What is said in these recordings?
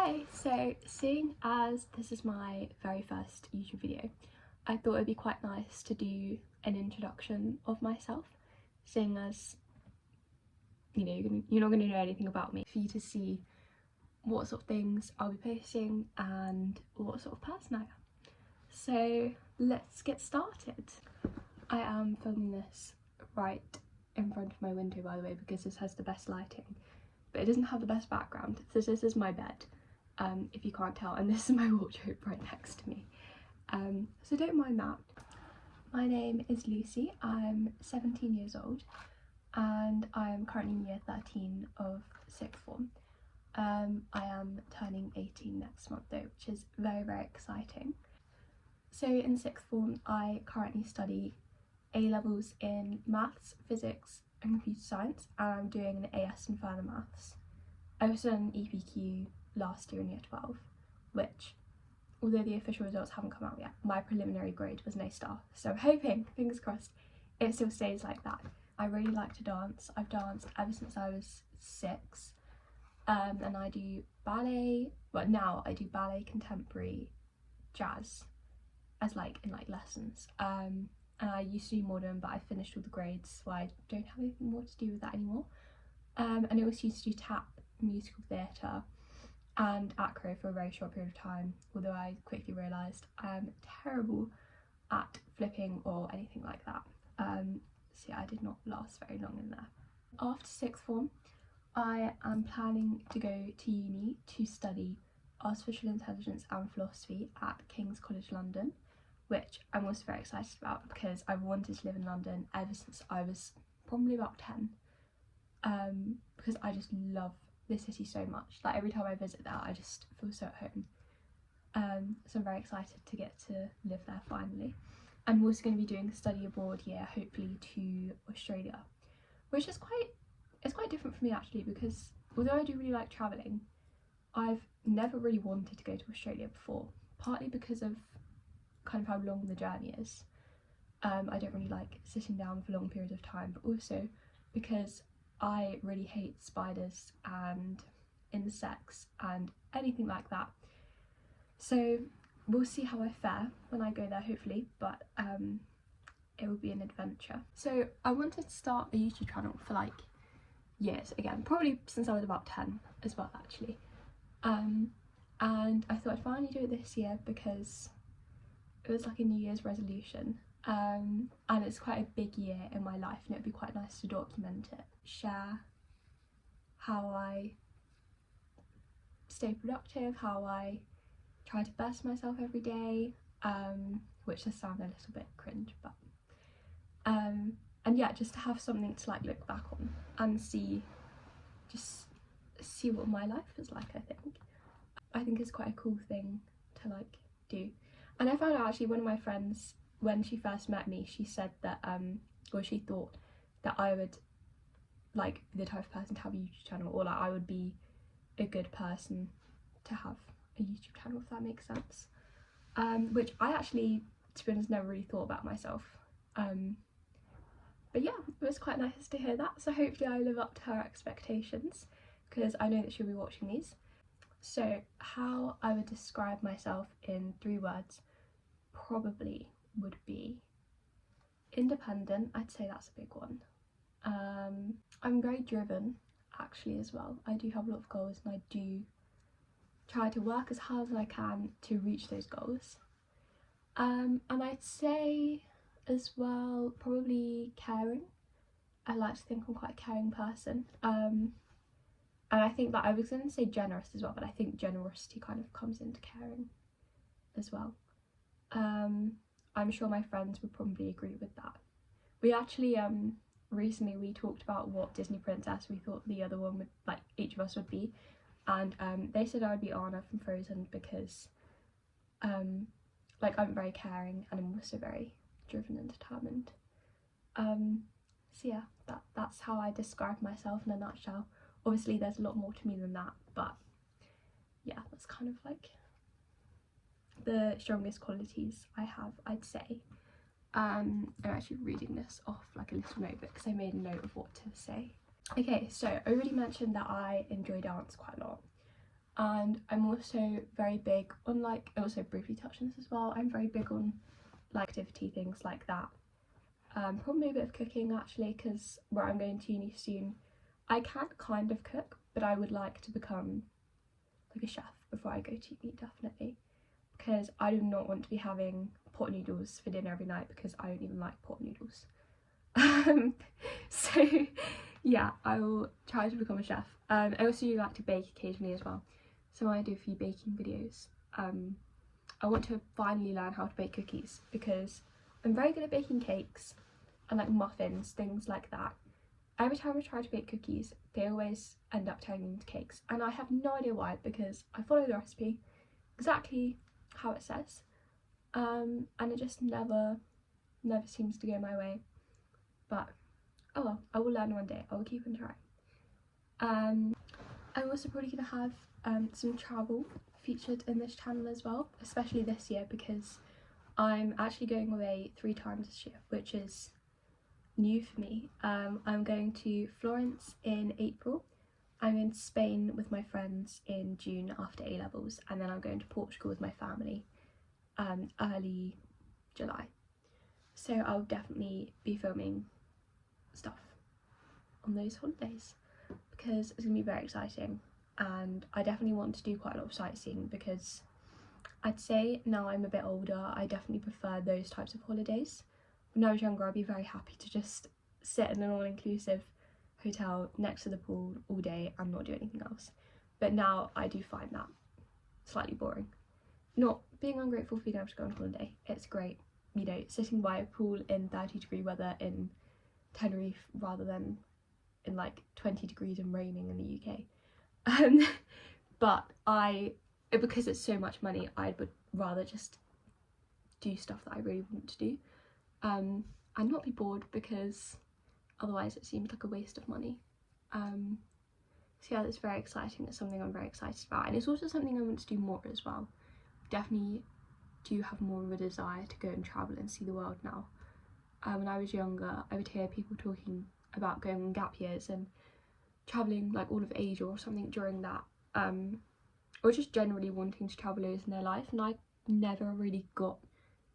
Hi, so seeing as this is my very first YouTube video, I thought it'd be quite nice to do an introduction of myself, seeing as, you know, you're not going to know anything about me, for you to see what sort of things I'll be posting and what sort of person I am. So let's get started. I am filming this right in front of my window, by the way, because this has the best lighting, but it doesn't have the best background. So this is my bed, if you can't tell, and this is my wardrobe right next to me, so don't mind that. My name is Lucy, I'm 17 years old and I am currently in year 13 of sixth form. I am turning 18 next month though, which is very exciting. So in sixth form I currently study A-levels in maths, physics and computer science, and I'm doing an AS in further maths. I also done an EPQ last year in year 12, which, although the official results haven't come out yet, my preliminary grade was an A star, so I'm hoping, fingers crossed, it still stays like that. I really like to dance. I've danced ever since I was 6, and I do ballet, well now I do ballet, contemporary, jazz as in lessons, and I used to do modern, but I finished all the grades so I don't have anything more to do with that anymore. And I also used to do tap, musical theatre and acro for a very short period of time, although I quickly realised I am terrible at flipping or anything like that, so yeah, I did not last very long in there. After sixth form I am planning to go to uni to study artificial intelligence and philosophy at King's College London, which I'm also very excited about because I've wanted to live in London ever since I was probably about 10, because I just love the city so much. Like every time I visit there I just feel so at home, so I'm very excited to get to live there finally. I'm also going to be doing a study abroad year, hopefully to Australia, which is quite different for me actually, because although I do really like travelling, I've never really wanted to go to Australia before, partly because of kind of how long the journey is. I don't really like sitting down for long periods of time, but also because I really hate spiders and insects and anything like that. So we'll see how I fare when I go there, hopefully, but it will be an adventure. So I wanted to start a YouTube channel for like years, again, probably since I was about 10 as well actually, and I thought I'd finally do it this year because it was like a New Year's resolution, and it's quite a big year in my life and it would be quite nice to document it, share how I stay productive, how I try to best myself every day, which does sound a little bit cringe, but and yeah, just to have something to like look back on and see what my life was like. I think it's quite a cool thing to like do. And I found out actually, one of my friends, when she first met me, she said that or she thought that I would like be the type of person to have a YouTube channel, or like I would be a good person to have a YouTube channel, if that makes sense, which I actually, to be honest, never really thought about myself, but yeah, it was quite nice to hear that. So hopefully I live up to her expectations, because I know that she'll be watching these. So how I would describe myself in 3 words probably would be independent. I'd say that's a big one. I'm very driven actually as well. I do have a lot of goals and I do try to work as hard as I can to reach those goals. And I'd say as well, probably caring. I like to think I'm quite a caring person. And I think that I was going to say generous as well, but I think generosity kind of comes into caring as well. I'm sure my friends would probably agree with that. We actually recently we talked about what Disney princess we thought the other one would, like each of us would be, and they said I would be Anna from Frozen because like I'm very caring and I'm also very driven and determined. So yeah, that's how I describe myself in a nutshell. Obviously there's a lot more to me than that, but yeah, that's kind of like the strongest qualities I have, I'd say. I'm actually reading this off like a little notebook because I made a note of what to say. Okay, so I already mentioned that I enjoy dance quite a lot. And I'm also very big on, like, also briefly touched on this as well, I'm very big on like activity, things like that. Probably a bit of cooking actually, because where I'm going to uni soon, I can kind of cook, but I would like to become like a chef before I go to uni, definitely, because I do not want to be having pot noodles for dinner every night, because I don't even like pot noodles. So yeah, I will try to become a chef. I also do like to bake occasionally as well, so I do a few baking videos. I want to finally learn how to bake cookies, because I'm very good at baking cakes and like muffins, things like that. Every time I try to bake cookies, they always end up turning into cakes, and I have no idea why, because I follow the recipe exactly how it says, and it just never seems to go my way. But oh well, I will learn one day. I will keep on trying. I'm also probably gonna have some travel featured in this channel as well, especially this year, because I'm actually going away 3 times this year, which is new for me. I'm going to Florence in April, I'm in Spain with my friends in June after A-levels, and then I'm going to Portugal with my family early July. So I'll definitely be filming stuff on those holidays, because it's going to be very exciting, and I definitely want to do quite a lot of sightseeing, because I'd say now I'm a bit older, I definitely prefer those types of holidays. When I was younger, I'd be very happy to just sit in an all-inclusive hotel next to the pool all day and not do anything else. But now I do find that slightly boring. Not being ungrateful for being able to go on holiday, it's great, you know, sitting by a pool in 30-degree weather in Tenerife rather than in like 20 degrees and raining in the UK. But because it's so much money, I would rather just do stuff that I really want to do, and not be bored, because otherwise it seems like a waste of money. So yeah, that's very exciting. It's something I'm very excited about, and it's also something I want to do more as well. Definitely do have more of a desire to go and travel and see the world now. When I was younger, I would hear people talking about going on gap years and travelling like all of Asia or something during that, or just generally wanting to travel in their life, and I never really got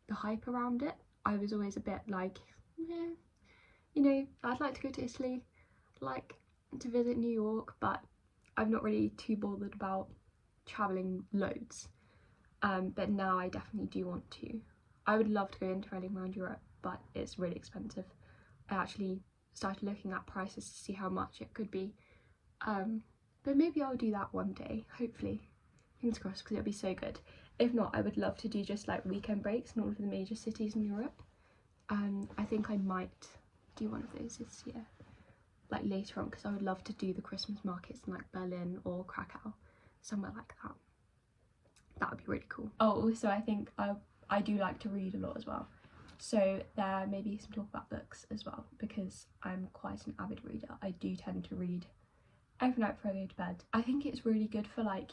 the hype around it. I was always a bit like, yeah, you know, I'd like to go to Italy, like to visit New York, but I'm not really too bothered about travelling loads. But now I definitely do want to. I would love to go interrailing around Europe, but it's really expensive. I actually started looking at prices to see how much it could be, but maybe I'll do that one day, hopefully. Fingers crossed, because it'll be so good. If not, I would love to do just like weekend breaks in all of the major cities in Europe. I think I might do one of those this year, like later on, because I would love to do the Christmas markets in like Berlin or Krakow, somewhere like that. That would be really cool. Oh, also I think I do like to read a lot as well, so there may be some talk about books as well, because I'm quite an avid reader. I do tend to read every night before I go to bed. I think it's really good for like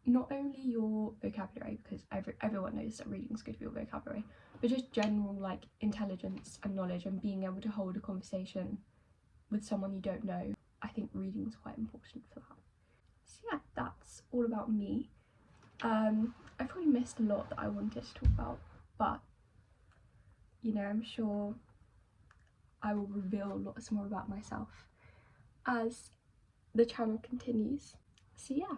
not only your vocabulary, because everyone knows that reading is good for your vocabulary, but just general like intelligence and knowledge, and being able to hold a conversation with someone you don't know. I think reading is quite important for that. So yeah, that's all about me. I probably missed a lot that I wanted to talk about, but you know, I'm sure I will reveal lots more about myself as the channel continues. So yeah.